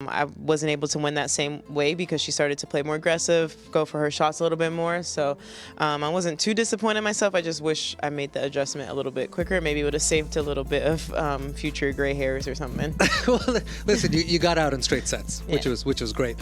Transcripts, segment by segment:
I wasn't able to win that same way because she started to play more aggressive, go for her shots a little bit more. So I wasn't too disappointed in myself. I just wish I made the adjustment a little bit quicker. Maybe it would have saved a little bit of future gray hairs or something. Well, listen, you got out in straight sets, which was great.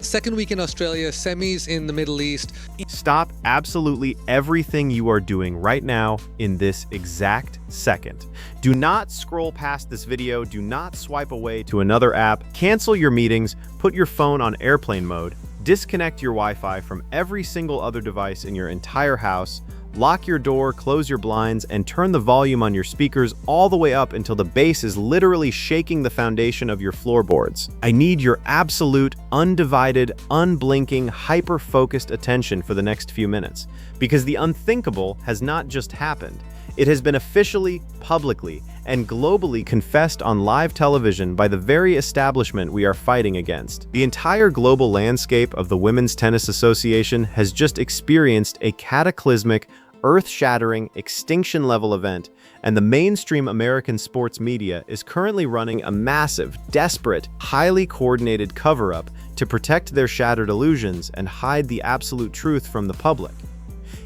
Second week in Australia, semis in the Middle East. Stop absolutely everything you are doing right now in this exact second. Do not scroll past this video. Do not swipe away to another app. Cancel your meetings. Put your phone on airplane mode. Disconnect your Wi-Fi from every single other device in your entire house. Lock your door, close your blinds, and turn the volume on your speakers all the way up until the bass is literally shaking the foundation of your floorboards. I need your absolute, undivided, unblinking, hyper-focused attention for the next few minutes, because the unthinkable has not just happened. It has been officially, publicly, and globally confessed on live television by the very establishment we are fighting against. The entire global landscape of the Women's Tennis Association has just experienced a cataclysmic, earth-shattering, extinction-level event, and the mainstream American sports media is currently running a massive, desperate, highly coordinated cover-up to protect their shattered illusions and hide the absolute truth from the public.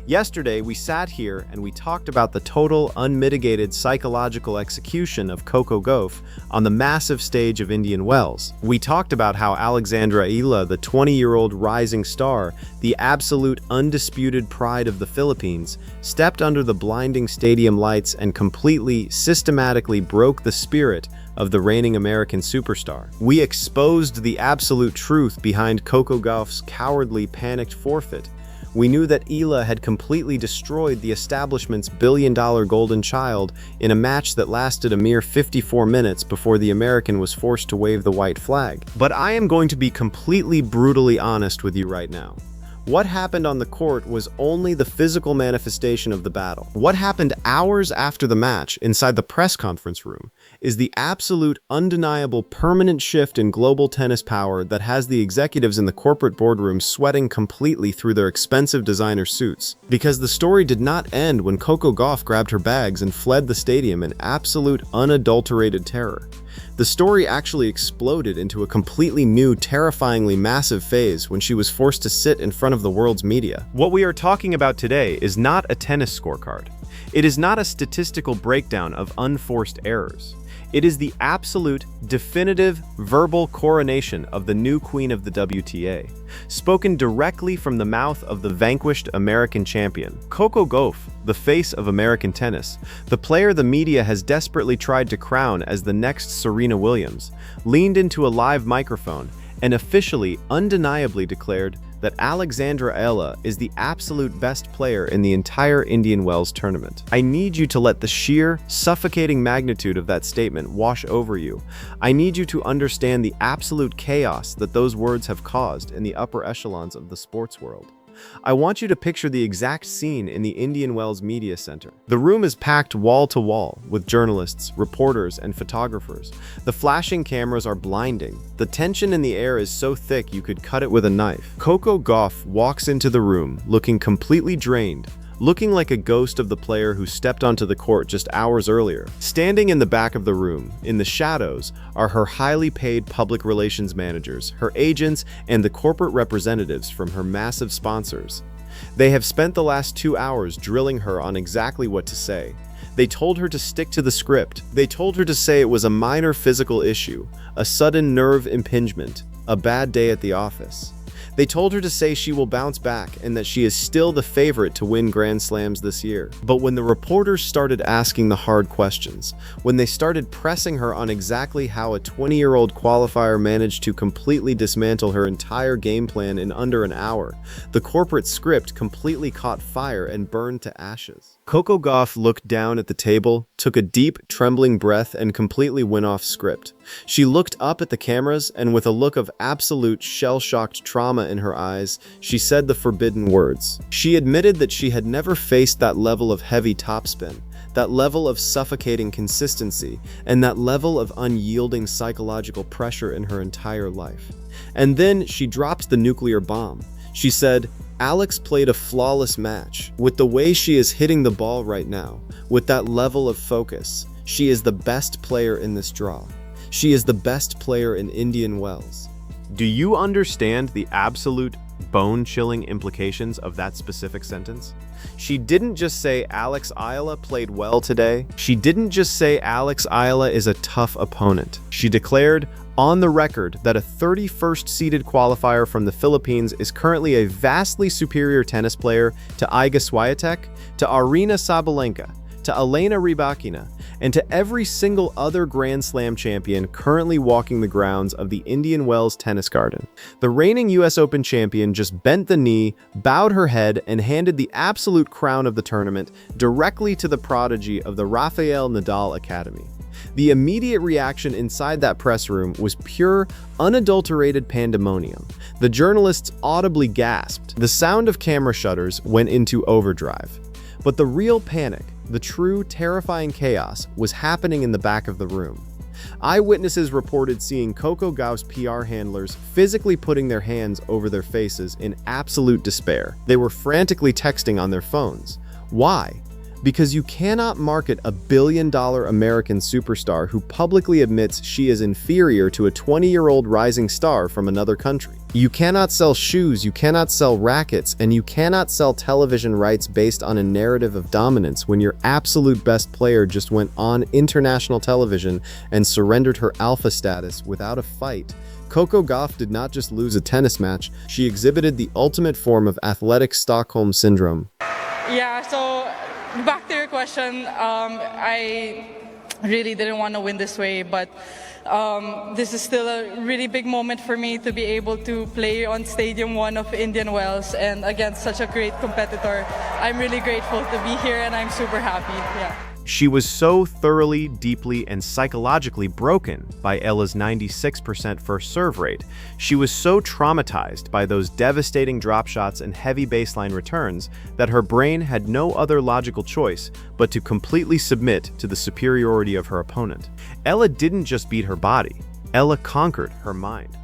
Yesterday, we sat here and we talked about the total, unmitigated psychological execution of Coco Gauff on the massive stage of Indian Wells. We talked about how Alexandra Eala, the 20-year-old rising star, the absolute undisputed pride of the Philippines, stepped under the blinding stadium lights and completely, systematically broke the spirit of the reigning American superstar. We exposed the absolute truth behind Coco Gauff's cowardly, panicked forfeit. We knew that Eala had completely destroyed the establishment's billion-dollar golden child in a match that lasted a mere 54 minutes before the American was forced to wave the white flag. But I am going to be completely brutally honest with you right now. What happened on the court was only the physical manifestation of the battle. What happened hours after the match inside the press conference room is the absolute, undeniable, permanent shift in global tennis power that has the executives in the corporate boardroom sweating completely through their expensive designer suits. Because the story did not end when Coco Gauff grabbed her bags and fled the stadium in absolute, unadulterated terror. The story actually exploded into a completely new, terrifyingly massive phase when she was forced to sit in front of the world's media. What we are talking about today is not a tennis scorecard. It is not a statistical breakdown of unforced errors. It is the absolute, definitive, verbal coronation of the new queen of the WTA, spoken directly from the mouth of the vanquished American champion. Coco Gauff, the face of American tennis, the player the media has desperately tried to crown as the next Serena Williams, leaned into a live microphone and officially, undeniably declared that Alexandra Eala is the absolute best player in the entire Indian Wells tournament. I need you to let the sheer, suffocating magnitude of that statement wash over you. I need you to understand the absolute chaos that those words have caused in the upper echelons of the sports world. I want you to picture the exact scene in the Indian Wells Media Center. The room is packed wall to wall with journalists, reporters, and photographers. The flashing cameras are blinding. The tension in the air is so thick you could cut it with a knife. Coco Gauff walks into the room looking completely drained, looking like a ghost of the player who stepped onto the court just hours earlier. Standing in the back of the room, in the shadows, are her highly paid public relations managers, her agents, and the corporate representatives from her massive sponsors. They have spent the last 2 hours drilling her on exactly what to say. They told her to stick to the script. They told her to say it was a minor physical issue, a sudden nerve impingement, a bad day at the office. They told her to say she will bounce back and that she is still the favorite to win Grand Slams this year. But when the reporters started asking the hard questions, when they started pressing her on exactly how a 20-year-old qualifier managed to completely dismantle her entire game plan in under an hour, the corporate script completely caught fire and burned to ashes. Coco Gauff looked down at the table, took a deep, trembling breath, and completely went off script. She looked up at the cameras, and with a look of absolute shell-shocked trauma in her eyes, she said the forbidden words. She admitted that she had never faced that level of heavy topspin, that level of suffocating consistency, and that level of unyielding psychological pressure in her entire life. And then she dropped the nuclear bomb. She said, Alex played a flawless match. With the way she is hitting the ball right now, with that level of focus, she is the best player in this draw. She is the best player in Indian Wells. Do you understand the absolute bone-chilling implications of that specific sentence? She didn't just say Alex Eala played well today. She didn't just say Alex Eala is a tough opponent. She declared on the record that a 31st seeded qualifier from the Philippines is currently a vastly superior tennis player to Iga Swiatek, to Aryna Sabalenka, to Elena Rybakina, and to every single other Grand Slam champion currently walking the grounds of the Indian Wells Tennis Garden. The reigning US Open champion just bent the knee, bowed her head, and handed the absolute crown of the tournament directly to the prodigy of the Rafael Nadal Academy. The immediate reaction inside that press room was pure, unadulterated pandemonium. The journalists audibly gasped. The sound of camera shutters went into overdrive. But the real panic, the true, terrifying chaos, was happening in the back of the room. Eyewitnesses reported seeing Coco Gauff's PR handlers physically putting their hands over their faces in absolute despair. They were frantically texting on their phones. Why? Because you cannot market a billion-dollar American superstar who publicly admits she is inferior to a 20-year-old rising star from another country. You cannot sell shoes, you cannot sell rackets, and you cannot sell television rights based on a narrative of dominance when your absolute best player just went on international television and surrendered her alpha status without a fight. Coco Gauff did not just lose a tennis match, she exhibited the ultimate form of athletic Stockholm syndrome. Yeah, so back to your question, I really didn't want to win this way, but this is still a really big moment for me to be able to play on Stadium 1 of Indian Wells and against such a great competitor. I'm really grateful to be here and I'm super happy. Yeah. She was so thoroughly, deeply, and psychologically broken by Eala's 96% first serve rate. She was so traumatized by those devastating drop shots and heavy baseline returns that her brain had no other logical choice but to completely submit to the superiority of her opponent. Eala didn't just beat her body, Eala conquered her mind.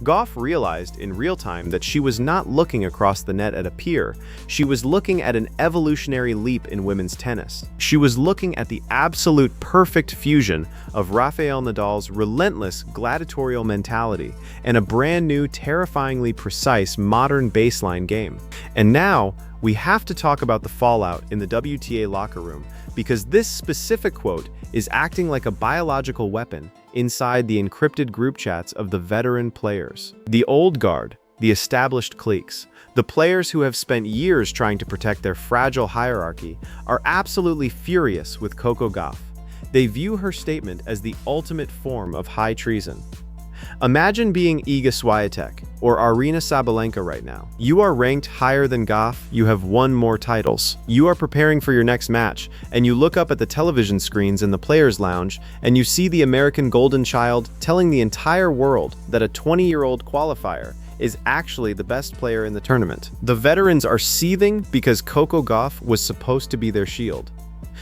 Gauff realized in real time that she was not looking across the net at a peer, she was looking at an evolutionary leap in women's tennis. She was looking at the absolute perfect fusion of Rafael Nadal's relentless gladiatorial mentality and a brand new, terrifyingly precise modern baseline game. And now, we have to talk about the fallout in the WTA locker room, because this specific quote is acting like a biological weapon inside the encrypted group chats of the veteran players. The old guard, the established cliques, the players who have spent years trying to protect their fragile hierarchy, are absolutely furious with Coco Gauff. They view her statement as the ultimate form of high treason. Imagine being Iga Swiatek or Aryna Sabalenka right now. You are ranked higher than Gauff, you have won more titles. You are preparing for your next match, and you look up at the television screens in the players' lounge, and you see the American golden child telling the entire world that a 20-year-old qualifier is actually the best player in the tournament. The veterans are seething because Coco Gauff was supposed to be their shield.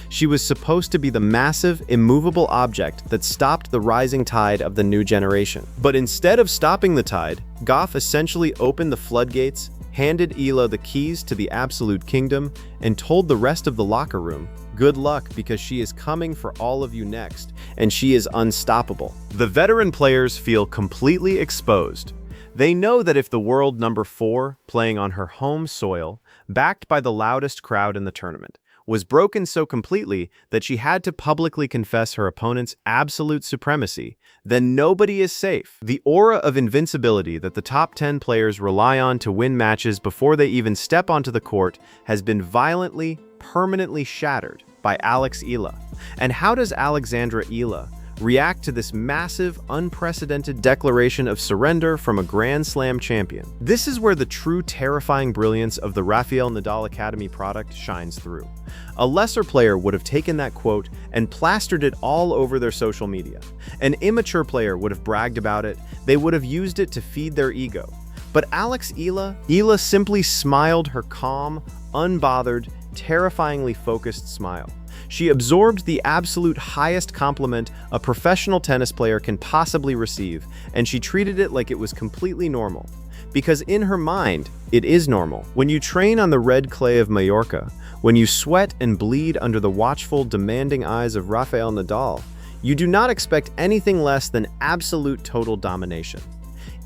She was supposed to be the massive, immovable object that stopped the rising tide of the new generation. But instead of stopping the tide, Gauff essentially opened the floodgates, handed Eala the keys to the absolute kingdom, and told the rest of the locker room, good luck because she is coming for all of you next, and she is unstoppable. The veteran players feel completely exposed. They know that if the world number 4, playing on her home soil, backed by the loudest crowd in the tournament, was broken so completely that she had to publicly confess her opponent's absolute supremacy, then nobody is safe. The aura of invincibility that the top 10 players rely on to win matches before they even step onto the court has been violently, permanently shattered by Alex Eala. And how does Alexandra Eala react to this massive, unprecedented declaration of surrender from a Grand Slam champion? This is where the true terrifying brilliance of the Rafael Nadal Academy product shines through. A lesser player would have taken that quote and plastered it all over their social media. An immature player would have bragged about it, they would have used it to feed their ego. But Alex Eala simply smiled her calm, unbothered, terrifyingly focused smile. She absorbed the absolute highest compliment a professional tennis player can possibly receive, and she treated it like it was completely normal. Because in her mind, it is normal. When you train on the red clay of Mallorca, when you sweat and bleed under the watchful, demanding eyes of Rafael Nadal, You do not expect anything less than absolute total domination.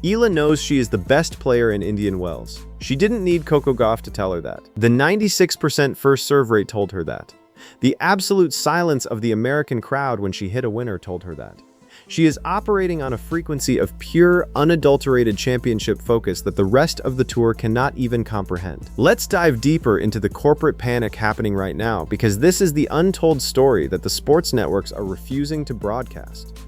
Eala knows she is the best player in Indian Wells. She didn't need Coco Gauff to tell her that. The 96% first serve rate told her that. The absolute silence of the American crowd when she hit a winner told her that. She is operating on a frequency of pure, unadulterated championship focus that the rest of the tour cannot even comprehend. Let's dive deeper into the corporate panic happening right now, because this is the untold story that the sports networks are refusing to broadcast.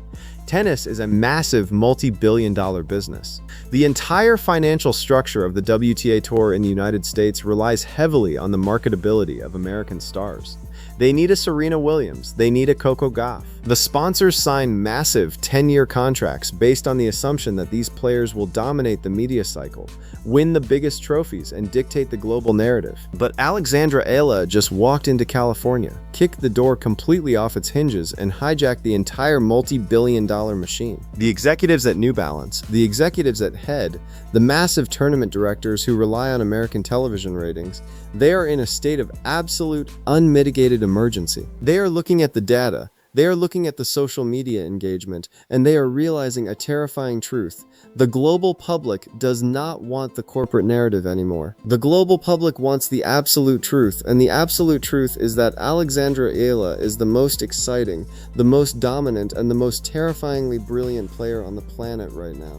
Tennis is a massive multi-billion-dollar business. The entire financial structure of the WTA Tour in the United States relies heavily on the marketability of American stars. They need a Serena Williams. They need a Coco Gauff. The sponsors sign massive 10-year contracts based on the assumption that these players will dominate the media cycle, win the biggest trophies, and dictate the global narrative. But Alexandra Eala just walked into California, kicked the door completely off its hinges, and hijacked the entire multi-billion-dollar machine. The executives at New Balance, the executives at Head, the massive tournament directors who rely on American television ratings, they are in a state of absolute, unmitigated emergency. They are looking at the data, they are looking at the social media engagement, and they are realizing a terrifying truth. The global public does not want the corporate narrative anymore. The global public wants the absolute truth, and the absolute truth is that Alexandra Eala is the most exciting, the most dominant, and the most terrifyingly brilliant player on the planet right now.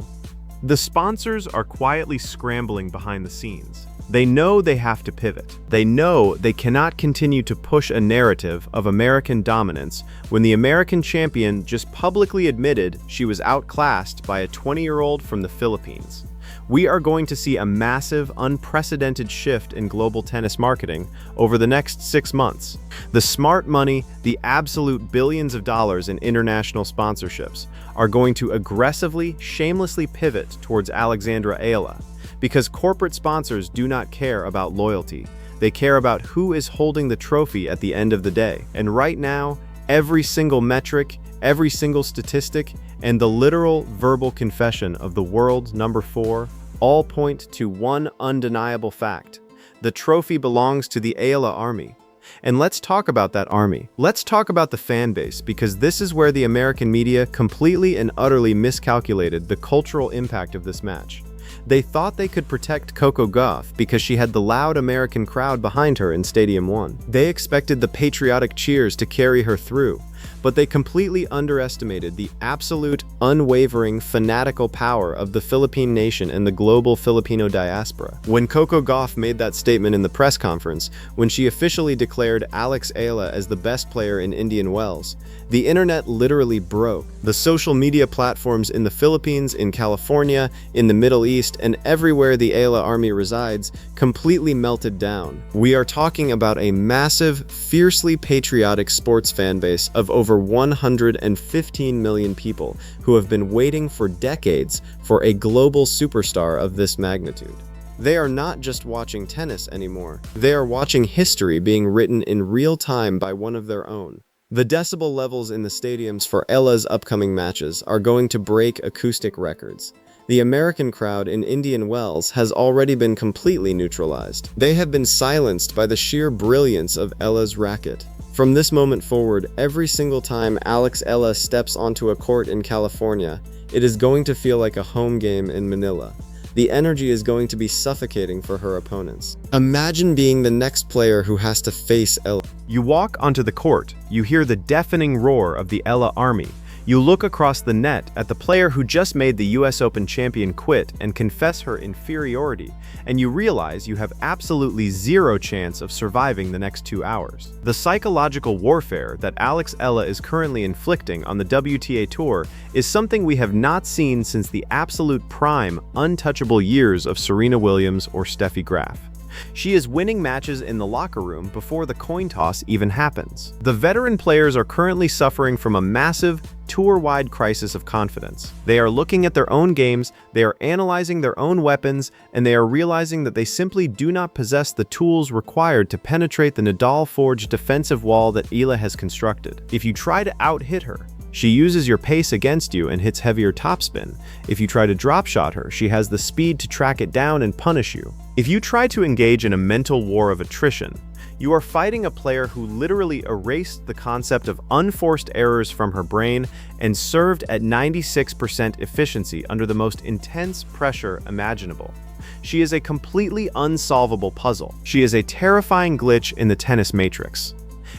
The sponsors are quietly scrambling behind the scenes. They know they have to pivot. They know they cannot continue to push a narrative of American dominance when the American champion just publicly admitted she was outclassed by a 20-year-old from the Philippines. We are going to see a massive, unprecedented shift in global tennis marketing over the next 6 months. The smart money, the absolute billions of dollars in international sponsorships, are going to aggressively, shamelessly pivot towards Alexandra Eala. Because corporate sponsors do not care about loyalty. They care about who is holding the trophy at the end of the day. And right now, every single metric, every single statistic, and the literal verbal confession of the world's number 4 all point to one undeniable fact. The trophy belongs to the Eala army. And let's talk about that army. Let's talk about the fan base, because this is where the American media completely and utterly miscalculated the cultural impact of this match. They thought they could protect Coco Gauff because she had the loud American crowd behind her in Stadium 1. They expected the patriotic cheers to carry her through, but they completely underestimated the absolute, unwavering, fanatical power of the Philippine nation and the global Filipino diaspora. When Coco Gauff made that statement in the press conference, when she officially declared Alex Eala as the best player in Indian Wells, the internet literally broke. The social media platforms in the Philippines, in California, in the Middle East, and everywhere the Eala army resides completely melted down. We are talking about a massive, fiercely patriotic sports fan base of over 115 million people who have been waiting for decades for a global superstar of this magnitude. They are not just watching tennis anymore. They are watching history being written in real time by one of their own. The decibel levels in the stadiums for Eala's upcoming matches are going to break acoustic records. The American crowd in Indian Wells has already been completely neutralized. They have been silenced by the sheer brilliance of Eala's racket. From this moment forward, every single time Alex Eala steps onto a court in California, it is going to feel like a home game in Manila. The energy is going to be suffocating for her opponents. Imagine being the next player who has to face Eala. You walk onto the court, you hear the deafening roar of the Eala army. You look across the net at the player who just made the US Open champion quit and confess her inferiority, and you realize you have absolutely zero chance of surviving the next 2 hours. The psychological warfare that Alex Eala is currently inflicting on the WTA Tour is something we have not seen since the absolute prime, untouchable years of Serena Williams or Steffi Graf. She is winning matches in the locker room before the coin toss even happens. The veteran players are currently suffering from a massive, tour-wide crisis of confidence. They are looking at their own games, they are analyzing their own weapons, and they are realizing that they simply do not possess the tools required to penetrate the Nadal-forged defensive wall that Eala has constructed. If you try to out-hit her, she uses your pace against you and hits heavier topspin. If you try to drop shot her, she has the speed to track it down and punish you. If you try to engage in a mental war of attrition, You are fighting a player who literally erased the concept of unforced errors from her brain and served at 96% efficiency under the most intense pressure imaginable. She is a completely unsolvable puzzle. She is a terrifying glitch in the tennis matrix.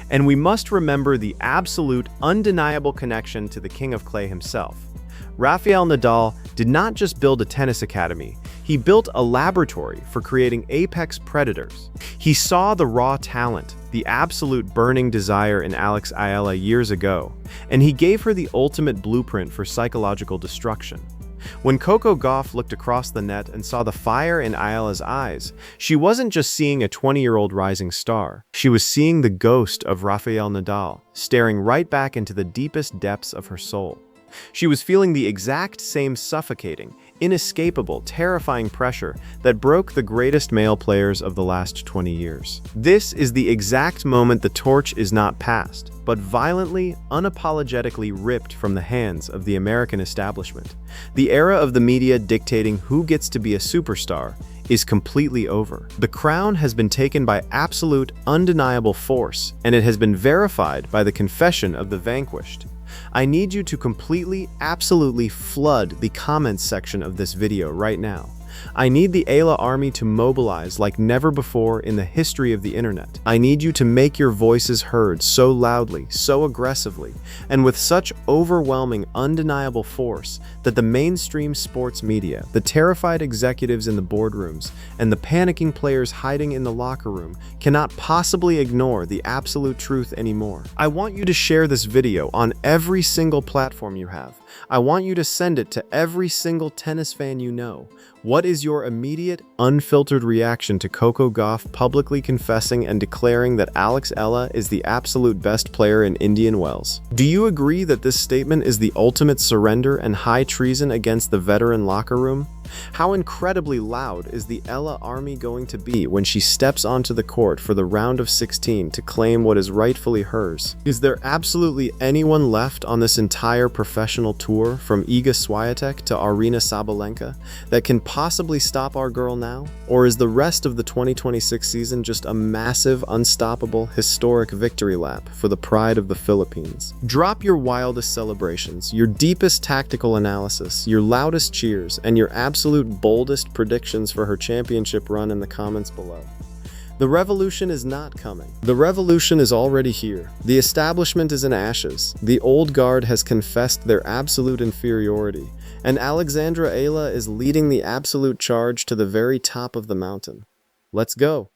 And we must remember the absolute, undeniable connection to the King of Clay himself. Rafael Nadal did not just build a tennis academy, he built a laboratory for creating apex predators. He saw the raw talent, the absolute burning desire in Eala years ago, and he gave her the ultimate blueprint for psychological destruction. When Coco Gauff looked across the net and saw the fire in Eala's eyes, she wasn't just seeing a 20-year-old rising star. She was seeing the ghost of Rafael Nadal, staring right back into the deepest depths of her soul. She was feeling the exact same suffocating, inescapable, terrifying pressure that broke the greatest male players of the last 20 years. This is the exact moment the torch is not passed, but violently, unapologetically ripped from the hands of the American establishment. The era of the media dictating who gets to be a superstar is completely over. The crown has been taken by absolute, undeniable force, and it has been verified by the confession of the vanquished. I need you to completely, absolutely flood the comments section of this video right now. I need the Eala army to mobilize like never before in the history of the internet. I need you to make your voices heard so loudly, so aggressively, and with such overwhelming, undeniable force that the mainstream sports media, the terrified executives in the boardrooms, and the panicking players hiding in the locker room cannot possibly ignore the absolute truth anymore. I want you to share this video on every single platform you have. I want you to send it to every single tennis fan you know. What is your immediate, unfiltered reaction to Coco Gauff publicly confessing and declaring that Eala is the absolute best player in Indian Wells? Do you agree that this statement is the ultimate surrender and high treason against the veteran locker room? How incredibly loud is the Eala army going to be when she steps onto the court for the round of 16 to claim what is rightfully hers? Is there absolutely anyone left on this entire professional tour, from Iga Swiatek to Aryna Sabalenka, that can possibly stop our girl now? Or is the rest of the 2026 season just a massive, unstoppable, historic victory lap for the pride of the Philippines? Drop your wildest celebrations, your deepest tactical analysis, your loudest cheers, and your absolute boldest predictions for her championship run in the comments below. The revolution is not coming. The revolution is already here. The establishment is in ashes. The old guard has confessed their absolute inferiority, and Alexandra Eala is leading the absolute charge to the very top of the mountain. Let's go.